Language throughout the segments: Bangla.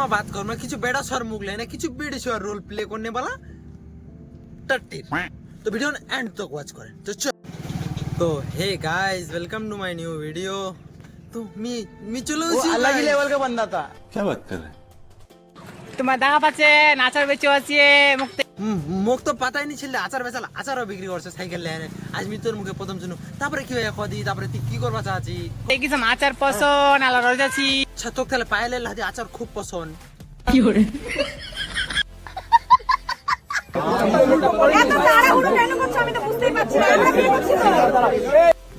मैं बात करूँ मैं किसी बेड़ा स्वर मुग लेने किसी बेड़े स्वर रोल प्ले करने वाला टट्टी तो वीडियो एंड तक वॉच करें तो hey guys welcome to my new video तो मी चलो वो अलग ही लेवल का बंदा था। क्या बात कर रहे हैं? তোমার দেখা পাচ্ছে নাচার বেচে আছে মুক্তি মুখ তো পাতাই নি ছিল আচার বেচাল আচারও বিক্রি করছে সাইকেল লেনে আজ মি তোর মুখে প্রথম শুনু তারপরে কি হয়ে কদি তারপরে তুই কি করবা চাচ্ছি এই কিছু আচার পছন্দ আলা রজাছি ছাতক তাহলে পায়েলে লাজি আচার খুব পছন্দ কি করে এত তাড়াহুড়ো কেন করছো আমি তো বুঝতেই পারছি না আমরা কি করছি তো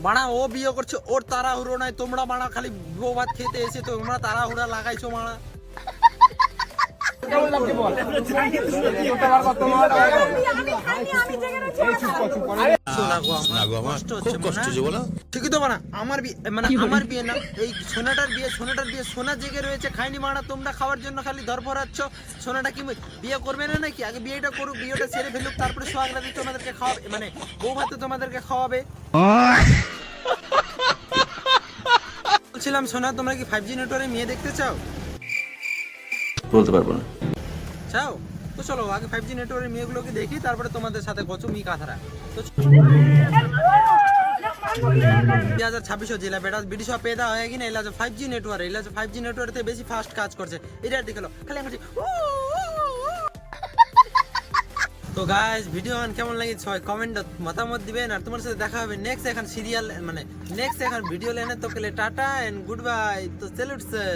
বাড়া ও বিয়ে করছে ওর তাড়াহুড়ো নাই তোমরা বাড়া খালি বউ ভাত খেতে এসে তোমরা তাড়াহুড়া লাগাইছো বাড়া আমি জেগে রয়েছি ঠিকই তো বানা আমার বিয়ে মানে আমার বিয়ে না এই সোনাটার বিয়ে সোনা জেগে রয়েছে খাইনি মানা তোমরা খাওয়ার জন্য খালি ধরফরাচ্ছ সোনাটা কি বিয়ে করবে না নাকি আগে বিয়েটা করুক বিয়েটা সেরে ফেলুক তারপরে সোহাগ রাতে তোমাদেরকে খাওয়াবে মানে বউ ভাতে তোমাদেরকে খাওয়াবে বলছিলাম সোনা তোমরা কি 5G নেটওয়ার্কে মেয়ে দেখতে চাও বলতে পারবো না। চাও তো চলো আগে 5G নেটওয়ার্কের মেয়েগুলোকে দেখি তারপরে তোমাদের সাথে কচু মি কাথারা তো 2026 জেলা বেটা বিডিশো পেদা হয়ে গিয়ে এলা 5G নেটওয়ার্ক এলা 5G নেটওয়ার্কে বেশি ফাস্ট কাজ করছে এটা দেখলো খালি আমি তো গাইস ভিডিও কেমন লাগিছে সবাই কমেন্ট মতামত দিবেন আর তোমার সাথে দেখা হবে নেক্সট এখন সিরিয়াল মানে নেক্সট এখন ভিডিও লেনে তো কেলে টাটা এন্ড গুড বাই তো স্যালুট স্যার